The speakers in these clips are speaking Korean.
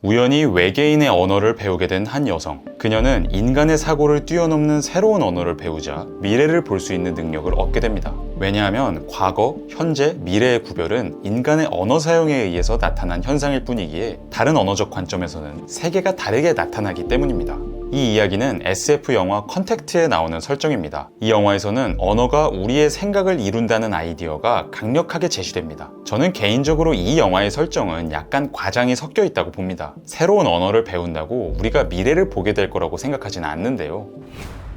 우연히 외계인의 언어를 배우게 된 한 여성. 그녀는 인간의 사고를 뛰어넘는 새로운 언어를 배우자 미래를 볼 수 있는 능력을 얻게 됩니다. 왜냐하면 과거, 현재, 미래의 구별은 인간의 언어 사용에 의해서 나타난 현상일 뿐이기에 다른 언어적 관점에서는 세계가 다르게 나타나기 때문입니다. 이 이야기는 SF 영화 컨택트에 나오는 설정입니다. 이 영화에서는 언어가 우리의 생각을 이룬다는 아이디어가 강력하게 제시됩니다. 저는 개인적으로 이 영화의 설정은 약간 과장이 섞여 있다고 봅니다. 새로운 언어를 배운다고 우리가 미래를 보게 될 거라고 생각하지는 않는데요.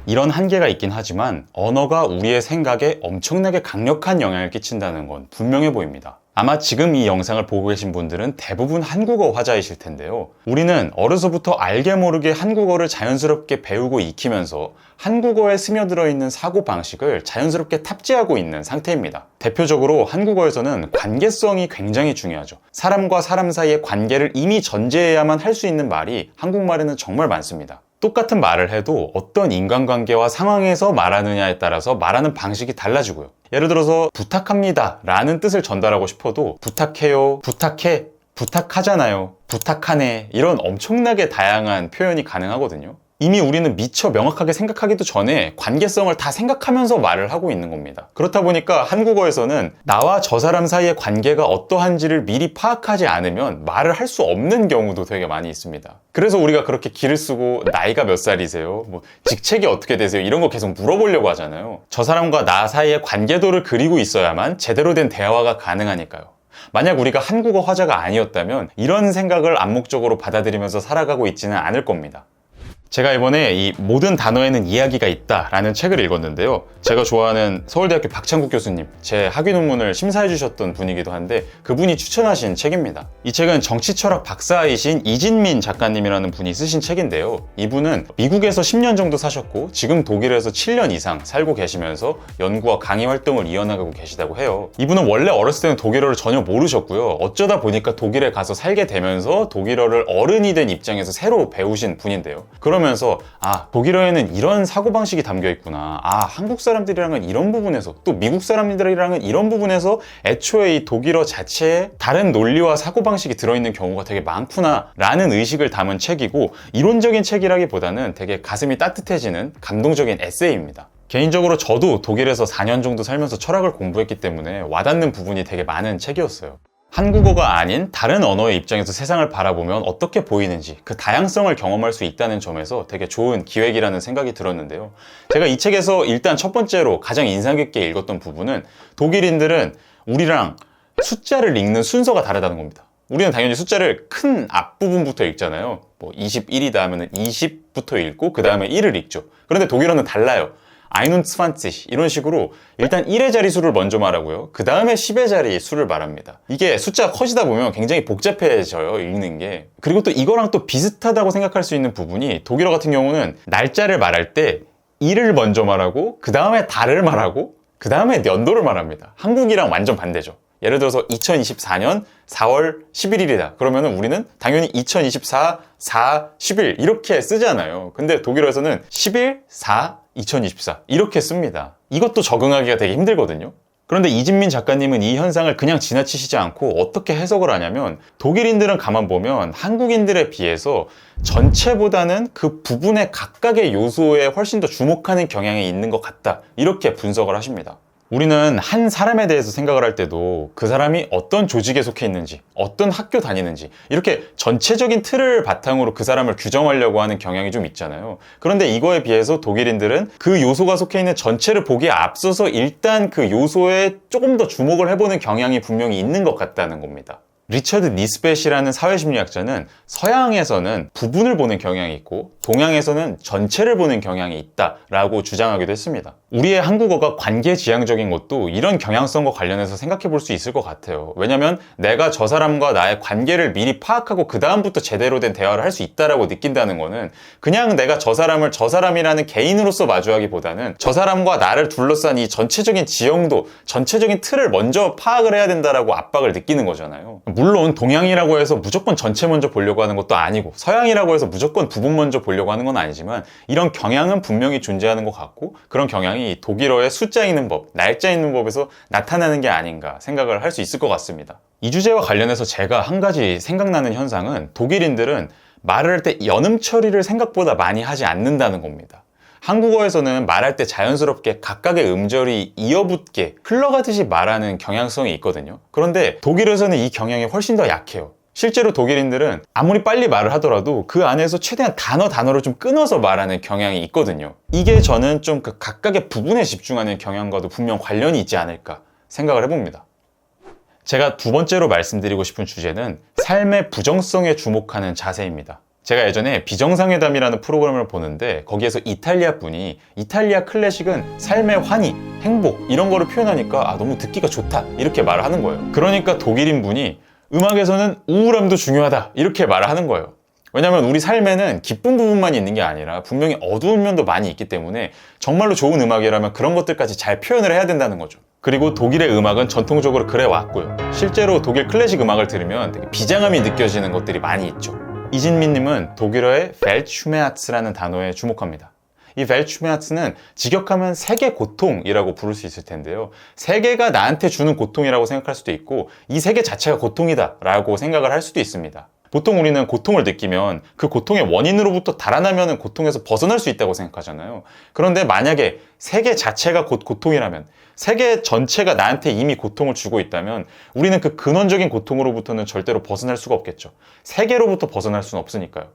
이런 한계가 있긴 하지만 언어가 우리의 생각에 엄청나게 강력한 영향을 끼친다는 건 분명해 보입니다. 아마 지금 이 영상을 보고 계신 분들은 대부분 한국어 화자이실 텐데요. 우리는 어려서부터 알게 모르게 한국어를 자연스럽게 배우고 익히면서 한국어에 스며들어 있는 사고방식을 자연스럽게 탑재하고 있는 상태입니다. 대표적으로 한국어에서는 관계성이 굉장히 중요하죠. 사람과 사람 사이의 관계를 이미 전제해야만 할 수 있는 말이 한국말에는 정말 많습니다. 똑같은 말을 해도 어떤 인간관계와 상황에서 말하느냐에 따라서 말하는 방식이 달라지고요. 예를 들어서 부탁합니다 라는 뜻을 전달하고 싶어도 부탁해요, 부탁해, 부탁하잖아요, 부탁하네 이런 엄청나게 다양한 표현이 가능하거든요. 이미 우리는 미처 명확하게 생각하기도 전에 관계성을 다 생각하면서 말을 하고 있는 겁니다. 그렇다 보니까 한국어에서는 나와 저 사람 사이의 관계가 어떠한지를 미리 파악하지 않으면 말을 할 수 없는 경우도 되게 많이 있습니다. 그래서 우리가 그렇게 기를 쓰고 나이가 몇 살이세요? 직책이 어떻게 되세요? 이런 거 계속 물어보려고 하잖아요. 저 사람과 나 사이의 관계도를 그리고 있어야만 제대로 된 대화가 가능하니까요. 만약 우리가 한국어 화자가 아니었다면 이런 생각을 암묵적으로 받아들이면서 살아가고 있지는 않을 겁니다. 제가 이번에 이 모든 단어에는 이야기가 있다 라는 책을 읽었는데요. 제가 좋아하는 서울대학교 박창국 교수님, 제 학위 논문을 심사해 주셨던 분이기도 한데 그분이 추천하신 책입니다. 이 책은 정치철학 박사이신 이진민 작가님이라는 분이 쓰신 책인데요. 이분은 미국에서 10년 정도 사셨고 지금 독일에서 7년 이상 살고 계시면서 연구와 강의 활동을 이어나가고 계시다고 해요. 이분은 원래 어렸을 때는 독일어를 전혀 모르셨고요. 어쩌다 보니까 독일에 가서 살게 되면서 독일어를 어른이 된 입장에서 새로 배우신 분인데요. 그러면서 독일어에는 이런 사고방식이 담겨 있구나. 한국 사람들이랑은 이런 부분에서 또 미국 사람들이랑은 이런 부분에서 애초에 이 독일어 자체에 다른 논리와 사고방식이 들어있는 경우가 되게 많구나 라는 의식을 담은 책이고 이론적인 책이라기보다는 되게 가슴이 따뜻해지는 감동적인 에세이입니다. 개인적으로 저도 독일에서 4년 정도 살면서 철학을 공부했기 때문에 와닿는 부분이 되게 많은 책이었어요. 한국어가 아닌 다른 언어의 입장에서 세상을 바라보면 어떻게 보이는지 그 다양성을 경험할 수 있다는 점에서 되게 좋은 기획이라는 생각이 들었는데요. 제가 이 책에서 일단 첫 번째로 가장 인상 깊게 읽었던 부분은 독일인들은 우리랑 숫자를 읽는 순서가 다르다는 겁니다. 우리는 당연히 숫자를 큰 앞부분부터 읽잖아요. 21이다 하면 20부터 읽고 그 다음에 1을 읽죠. 그런데 독일어는 달라요. 21 이런 식으로 일단 1의 자리 수를 먼저 말하고요. 그 다음에 10의 자리 수를 말합니다. 이게 숫자가 커지다 보면 굉장히 복잡해져요, 읽는 게. 그리고 또 이거랑 또 비슷하다고 생각할 수 있는 부분이 독일어 같은 경우는 날짜를 말할 때 1을 먼저 말하고 그 다음에 달을 말하고 그 다음에 연도를 말합니다. 한국이랑 완전 반대죠. 예를 들어서 2024년 4월 11일이다. 그러면은 우리는 당연히 2024, 4, 10일 이렇게 쓰잖아요. 근데 독일어에서는 10일, 4, 2024 이렇게 씁니다. 이것도 적응하기가 되게 힘들거든요. 그런데 이진민 작가님은 이 현상을 그냥 지나치시지 않고 어떻게 해석을 하냐면 독일인들은 가만 보면 한국인들에 비해서 전체보다는 그 부분의 각각의 요소에 훨씬 더 주목하는 경향이 있는 것 같다. 이렇게 분석을 하십니다. 우리는 한 사람에 대해서 생각을 할 때도 그 사람이 어떤 조직에 속해 있는지, 어떤 학교 다니는지 이렇게 전체적인 틀을 바탕으로 그 사람을 규정하려고 하는 경향이 좀 있잖아요. 그런데 이거에 비해서 독일인들은 그 요소가 속해 있는 전체를 보기에 앞서서 일단 그 요소에 조금 더 주목을 해보는 경향이 분명히 있는 것 같다는 겁니다. 리처드 니스벳이라는 사회심리학자는 서양에서는 부분을 보는 경향이 있고 동양에서는 전체를 보는 경향이 있다라고 주장하기도 했습니다. 우리의 한국어가 관계지향적인 것도 이런 경향성과 관련해서 생각해 볼 수 있을 것 같아요. 왜냐면 내가 저 사람과 나의 관계를 미리 파악하고 그 다음부터 제대로 된 대화를 할 수 있다라고 느낀다는 거는 그냥 내가 저 사람을 저 사람이라는 개인으로서 마주하기보다는 저 사람과 나를 둘러싼 이 전체적인 지형도 전체적인 틀을 먼저 파악을 해야 된다라고 압박을 느끼는 거잖아요. 물론 동양이라고 해서 무조건 전체 먼저 보려고 하는 것도 아니고 서양이라고 해서 무조건 부분 먼저 보려고 하는 건 아니지만 이런 경향은 분명히 존재하는 것 같고 그런 경향이 독일어의 숫자 읽는 법, 날짜 읽는 법에서 나타나는 게 아닌가 생각을 할 수 있을 것 같습니다. 이 주제와 관련해서 제가 한 가지 생각나는 현상은 독일인들은 말을 할 때 연음 처리를 생각보다 많이 하지 않는다는 겁니다. 한국어에서는 말할 때 자연스럽게 각각의 음절이 이어붙게 흘러가듯이 말하는 경향성이 있거든요. 그런데 독일에서는 이 경향이 훨씬 더 약해요. 실제로 독일인들은 아무리 빨리 말을 하더라도 그 안에서 최대한 단어를 좀 끊어서 말하는 경향이 있거든요. 이게 저는 좀 그 각각의 부분에 집중하는 경향과도 분명 관련이 있지 않을까 생각을 해봅니다. 제가 두 번째로 말씀드리고 싶은 주제는 삶의 부정성에 주목하는 자세입니다. 제가 예전에 비정상회담이라는 프로그램을 보는데 거기에서 이탈리아 분이 이탈리아 클래식은 삶의 환희, 행복 이런 거를 표현하니까 너무 듣기가 좋다 이렇게 말을 하는 거예요. 그러니까 독일인 분이 음악에서는 우울함도 중요하다 이렇게 말을 하는 거예요. 왜냐면 우리 삶에는 기쁜 부분만 있는 게 아니라 분명히 어두운 면도 많이 있기 때문에 정말로 좋은 음악이라면 그런 것들까지 잘 표현을 해야 된다는 거죠. 그리고 독일의 음악은 전통적으로 그래 왔고요. 실제로 독일 클래식 음악을 들으면 되게 비장함이 느껴지는 것들이 많이 있죠. 이진민님은 독일어의 벨트슈메아츠라는 단어에 주목합니다. 이 벨트슈메아츠는 직역하면 세계 고통이라고 부를 수 있을 텐데요. 세계가 나한테 주는 고통이라고 생각할 수도 있고 이 세계 자체가 고통이다 라고 생각을 할 수도 있습니다. 보통 우리는 고통을 느끼면 그 고통의 원인으로부터 달아나면 고통에서 벗어날 수 있다고 생각하잖아요. 그런데 만약에 세계 자체가 곧 고통이라면 세계 전체가 나한테 이미 고통을 주고 있다면 우리는 그 근원적인 고통으로부터는 절대로 벗어날 수가 없겠죠. 세계로부터 벗어날 수는 없으니까요.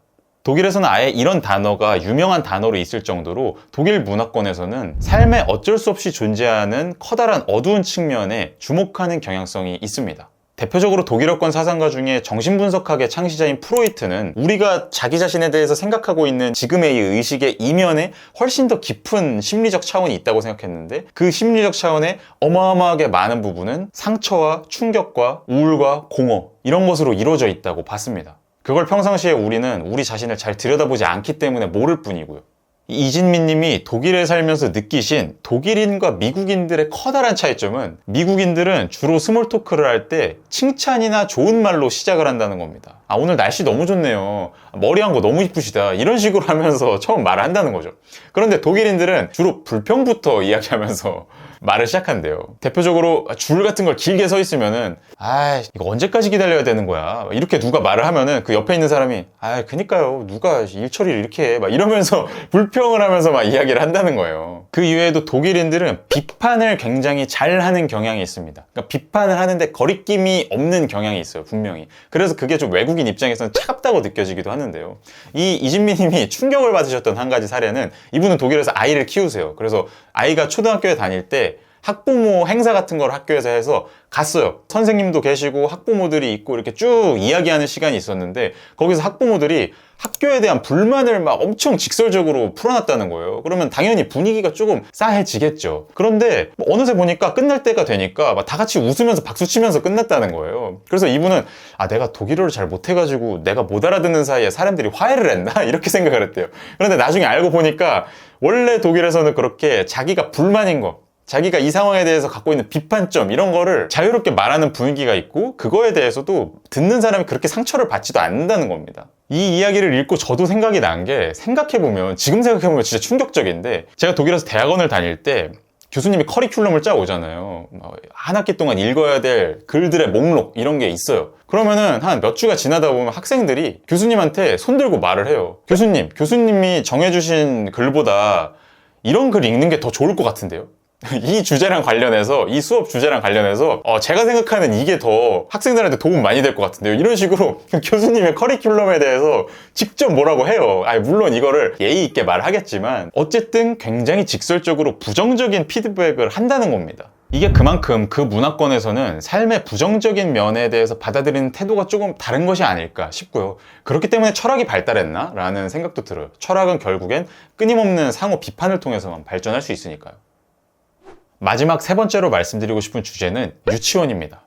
독일에서는 아예 이런 단어가 유명한 단어로 있을 정도로 독일 문화권에서는 삶에 어쩔 수 없이 존재하는 커다란 어두운 측면에 주목하는 경향성이 있습니다. 대표적으로 독일어권 사상가 중에 정신분석학의 창시자인 프로이트는 우리가 자기 자신에 대해서 생각하고 있는 지금의 이 의식의 이면에 훨씬 더 깊은 심리적 차원이 있다고 생각했는데 그 심리적 차원의 어마어마하게 많은 부분은 상처와 충격과 우울과 공허 이런 것으로 이루어져 있다고 봤습니다. 그걸 평상시에 우리는 우리 자신을 잘 들여다보지 않기 때문에 모를 뿐이고요. 이진민 님이 독일에 살면서 느끼신 독일인과 미국인들의 커다란 차이점은 미국인들은 주로 스몰 토크를 할 때 칭찬이나 좋은 말로 시작을 한다는 겁니다. 오늘 날씨 너무 좋네요. 머리한 거 너무 이쁘시다. 이런 식으로 하면서 처음 말을 한다는 거죠. 그런데 독일인들은 주로 불평부터 이야기하면서 말을 시작한대요. 대표적으로 줄 같은 걸 길게 서 있으면은 이거 언제까지 기다려야 되는 거야? 이렇게 누가 말을 하면은 그 옆에 있는 사람이 그니까요. 누가 일 처리를 이렇게 해? 막 이러면서 불평을 하면서 막 이야기를 한다는 거예요. 그 이외에도 독일인들은 비판을 굉장히 잘하는 경향이 있습니다. 그러니까 비판을 하는데 거리낌이 없는 경향이 있어요. 분명히. 그래서 그게 좀 외국인 입장에서는 차갑다고 느껴지기도 하는데요. 이 이진미 님이 충격을 받으셨던 한 가지 사례는 이분은 독일에서 아이를 키우세요. 그래서 아이가 초등학교에 다닐 때 학부모 행사 같은 걸 학교에서 해서 갔어요. 선생님도 계시고 학부모들이 있고 이렇게 쭉 이야기하는 시간이 있었는데 거기서 학부모들이 학교에 대한 불만을 막 엄청 직설적으로 풀어놨다는 거예요. 그러면 당연히 분위기가 조금 싸해지겠죠. 그런데 어느새 보니까 끝날 때가 되니까 막 다 같이 웃으면서 박수치면서 끝났다는 거예요. 그래서 이분은 내가 독일어를 잘 못해가지고 내가 못 알아듣는 사이에 사람들이 화해를 했나? 이렇게 생각을 했대요. 그런데 나중에 알고 보니까 원래 독일에서는 그렇게 자기가 불만인 거 자기가 이 상황에 대해서 갖고 있는 비판점 이런 거를 자유롭게 말하는 분위기가 있고 그거에 대해서도 듣는 사람이 그렇게 상처를 받지도 않는다는 겁니다. 이 이야기를 읽고 저도 생각이 난 게 생각해보면 지금 생각해보면 진짜 충격적인데 제가 독일에서 대학원을 다닐 때 교수님이 커리큘럼을 짜 오잖아요. 한 학기 동안 읽어야 될 글들의 목록 이런 게 있어요. 그러면은 한 몇 주가 지나다 보면 학생들이 교수님한테 손들고 말을 해요. 교수님이 정해주신 글보다 이런 글 읽는 게 더 좋을 것 같은데요? 이 주제랑 관련해서 이 수업 주제랑 관련해서 제가 생각하는 이게 더 학생들한테 도움 많이 될 것 같은데요. 이런 식으로 교수님의 커리큘럼에 대해서 직접 뭐라고 해요. 물론 이거를 예의 있게 말하겠지만 어쨌든 굉장히 직설적으로 부정적인 피드백을 한다는 겁니다. 이게 그만큼 그 문화권에서는 삶의 부정적인 면에 대해서 받아들이는 태도가 조금 다른 것이 아닐까 싶고요. 그렇기 때문에 철학이 발달했나? 라는 생각도 들어요. 철학은 결국엔 끊임없는 상호 비판을 통해서만 발전할 수 있으니까요. 마지막 세 번째로 말씀드리고 싶은 주제는 유치원입니다.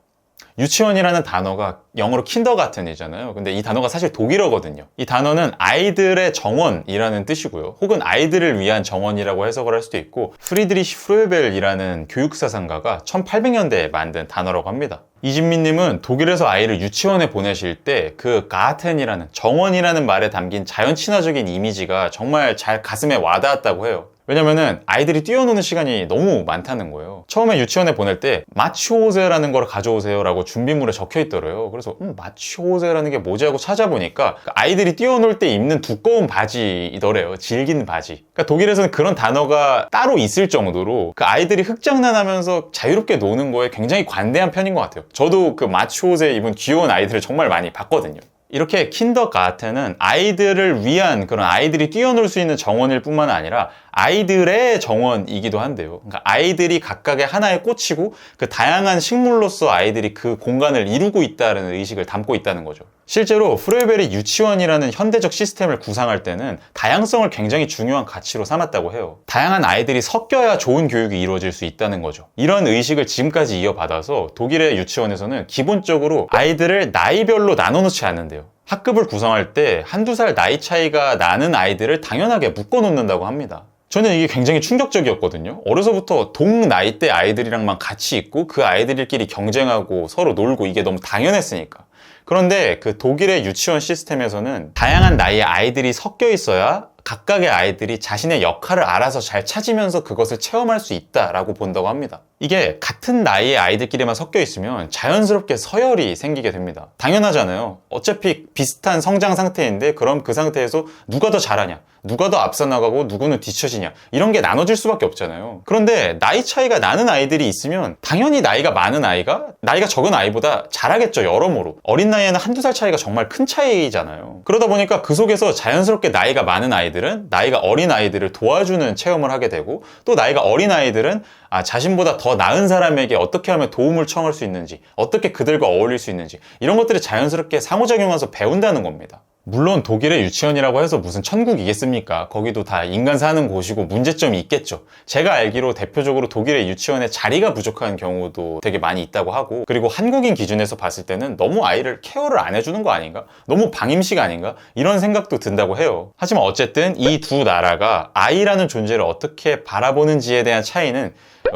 유치원이라는 단어가 영어로 킨더가튼이잖아요. 근데 이 단어가 사실 독일어거든요. 이 단어는 아이들의 정원이라는 뜻이고요. 혹은 아이들을 위한 정원이라고 해석을 할 수도 있고, 프리드리히 프로에벨이라는 교육사상가가 1800년대에 만든 단어라고 합니다. 이진민님은 독일에서 아이를 유치원에 보내실 때 그 가텐이라는 정원이라는 말에 담긴 자연 친화적인 이미지가 정말 잘 가슴에 와닿았다고 해요. 왜냐면은 아이들이 뛰어노는 시간이 너무 많다는 거예요. 처음에 유치원에 보낼 때 마츠호세라는 걸 가져오세요 라고 준비물에 적혀 있더래요. 그래서 마츠호세라는 게 뭐지 하고 찾아보니까 아이들이 뛰어놀 때 입는 두꺼운 바지이더래요. 질긴 바지. 그러니까 독일에서는 그런 단어가 따로 있을 정도로 그 아이들이 흑장난하면서 자유롭게 노는 거에 굉장히 관대한 편인 것 같아요. 저도 그 마츠호세 입은 귀여운 아이들을 정말 많이 봤거든요. 이렇게 킨더가텐은 아이들을 위한, 그런 아이들이 뛰어놀 수 있는 정원일 뿐만 아니라 아이들의 정원이기도 한데요. 그러니까 아이들이 각각의 하나에 꽂히고 그 다양한 식물로서 아이들이 그 공간을 이루고 있다는 의식을 담고 있다는 거죠. 실제로 프로에벨이 유치원이라는 현대적 시스템을 구상할 때는 다양성을 굉장히 중요한 가치로 삼았다고 해요. 다양한 아이들이 섞여야 좋은 교육이 이루어질 수 있다는 거죠. 이런 의식을 지금까지 이어받아서 독일의 유치원에서는 기본적으로 아이들을 나이별로 나눠놓지 않는데요. 학급을 구성할 때 한두 살 나이 차이가 나는 아이들을 당연하게 묶어놓는다고 합니다. 저는 이게 굉장히 충격적이었거든요. 어려서부터 동 나이대 아이들이랑만 같이 있고 그 아이들끼리 경쟁하고 서로 놀고 이게 너무 당연했으니까. 그런데 그 독일의 유치원 시스템에서는 다양한 나이의 아이들이 섞여 있어야 각각의 아이들이 자신의 역할을 알아서 잘 찾으면서 그것을 체험할 수 있다라고 본다고 합니다. 이게 같은 나이의 아이들끼리만 섞여 있으면 자연스럽게 서열이 생기게 됩니다. 당연하잖아요. 어차피 비슷한 성장 상태인데 그럼 그 상태에서 누가 더 잘하냐, 누가 더 앞서 나가고 누구는 뒤처지냐, 이런 게 나눠질 수밖에 없잖아요. 그런데 나이 차이가 나는 아이들이 있으면 당연히 나이가 많은 아이가 나이가 적은 아이보다 잘하겠죠, 여러모로. 어린 나이에는 한두 살 차이가 정말 큰 차이잖아요. 그러다 보니까 그 속에서 자연스럽게 나이가 많은 아이들은 나이가 어린 아이들을 도와주는 체험을 하게 되고, 또 나이가 어린 아이들은 자신보다 더 나은 사람에게 어떻게 하면 도움을 청할 수 있는지, 어떻게 그들과 어울릴 수 있는지, 이런 것들을 자연스럽게 상호작용하면서 배운다는 겁니다. 물론 독일의 유치원이라고 해서 무슨 천국이겠습니까? 거기도 다 인간 사는 곳이고 문제점이 있겠죠. 제가 알기로 대표적으로 독일의 유치원에 자리가 부족한 경우도 되게 많이 있다고 하고, 그리고 한국인 기준에서 봤을 때는 너무 아이를 케어를 안 해주는 거 아닌가? 너무 방임식 아닌가? 이런 생각도 든다고 해요. 하지만 어쨌든 이 두 나라가 아이라는 존재를 어떻게 바라보는지에 대한 차이는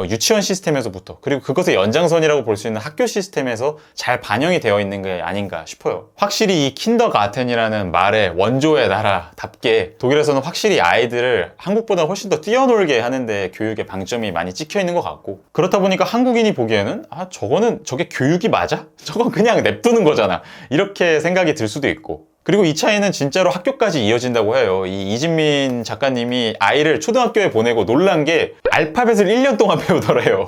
유치원 시스템에서부터, 그리고 그것의 연장선이라고 볼 수 있는 학교 시스템에서 잘 반영이 되어 있는 게 아닌가 싶어요. 확실히 이 킨더가텐이라는 말의 원조의 나라답게 독일에서는 확실히 아이들을 한국보다 훨씬 더 뛰어놀게 하는데 교육의 방점이 많이 찍혀 있는 것 같고, 그렇다 보니까 한국인이 보기에는 저게 교육이 맞아? 저건 그냥 냅두는 거잖아, 이렇게 생각이 들 수도 있고, 그리고 이 차이는 진짜로 학교까지 이어진다고 해요. 이 이진민 작가님이 아이를 초등학교에 보내고 놀란 게 알파벳을 1년 동안 배우더래요.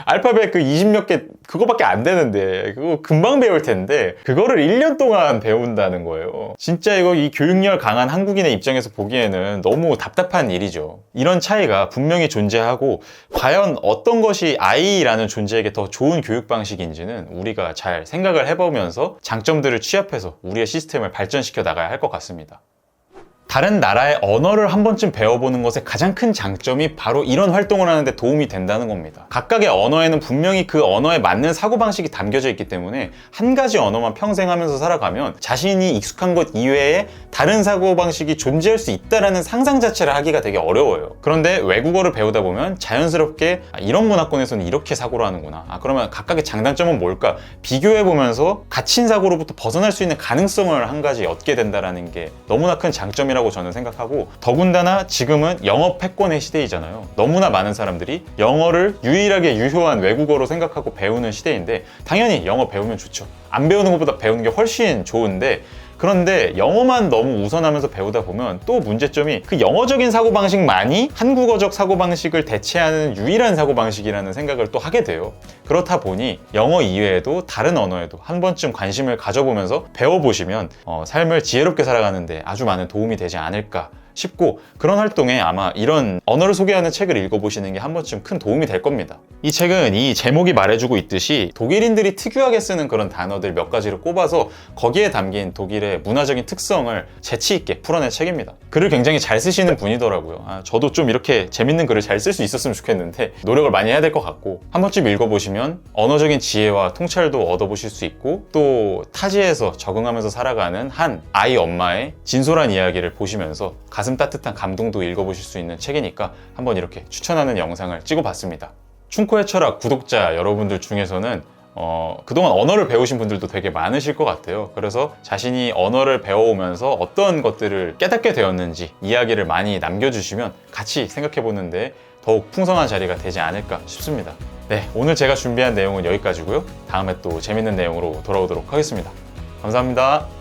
알파벳 그 20몇 개 그거밖에 안 되는데 그거 금방 배울 텐데 그거를 1년 동안 배운다는 거예요. 진짜 이 교육열 강한 한국인의 입장에서 보기에는 너무 답답한 일이죠. 이런 차이가 분명히 존재하고, 과연 어떤 것이 아이라는 존재에게 더 좋은 교육 방식인지는 우리가 잘 생각을 해보면서 장점들을 취합해서 우리의 시스템을 발전시켜 나가야 할 것 같습니다. 다른 나라의 언어를 한 번쯤 배워보는 것의 가장 큰 장점이 바로 이런 활동을 하는데 도움이 된다는 겁니다. 각각의 언어에는 분명히 그 언어에 맞는 사고방식이 담겨져 있기 때문에 한 가지 언어만 평생 하면서 살아가면 자신이 익숙한 것 이외에 다른 사고방식이 존재할 수 있다는 상상 자체를 하기가 되게 어려워요. 그런데 외국어를 배우다 보면 자연스럽게 이런 문화권에서는 이렇게 사고를 하는구나, 그러면 각각의 장단점은 뭘까 비교해보면서 갇힌 사고로부터 벗어날 수 있는 가능성을 한 가지 얻게 된다는 게 너무나 큰 장점이라고 저는 생각하고, 더군다나 지금은 영어 패권의 시대이잖아요. 너무나 많은 사람들이 영어를 유일하게 유효한 외국어로 생각하고 배우는 시대인데 당연히 영어 배우면 좋죠. 안 배우는 것보다 배우는 게 훨씬 좋은데, 그런데 영어만 너무 우선하면서 배우다 보면 또 문제점이 그 영어적인 사고방식만이 한국어적 사고방식을 대체하는 유일한 사고방식이라는 생각을 또 하게 돼요. 그렇다 보니 영어 이외에도 다른 언어에도 한 번쯤 관심을 가져보면서 배워보시면 삶을 지혜롭게 살아가는데 아주 많은 도움이 되지 않을까 싶고, 그런 활동에 아마 이런 언어를 소개하는 책을 읽어보시는 게 한 번쯤 큰 도움이 될 겁니다. 이 책은 이 제목이 말해주고 있듯이 독일인들이 특유하게 쓰는 그런 단어들 몇 가지를 꼽아서 거기에 담긴 독일의 문화적인 특성을 재치 있게 풀어낸 책입니다. 글을 굉장히 잘 쓰시는 분이더라고요. 저도 좀 이렇게 재밌는 글을 잘 쓸 수 있었으면 좋겠는데 노력을 많이 해야 될 것 같고, 한 번쯤 읽어보시면 언어적인 지혜와 통찰도 얻어보실 수 있고, 또 타지에서 적응하면서 살아가는 한 아이 엄마의 진솔한 이야기를 보시면서 가슴 따뜻한 감동도 읽어보실 수 있는 책이니까 한번 이렇게 추천하는 영상을 찍어봤습니다. 충코의 철학 구독자 여러분들 중에서는 그동안 언어를 배우신 분들도 되게 많으실 것 같아요. 그래서 자신이 언어를 배워오면서 어떤 것들을 깨닫게 되었는지 이야기를 많이 남겨주시면 같이 생각해보는데 더욱 풍성한 자리가 되지 않을까 싶습니다. 네, 오늘 제가 준비한 내용은 여기까지고요. 다음에 또 재밌는 내용으로 돌아오도록 하겠습니다. 감사합니다.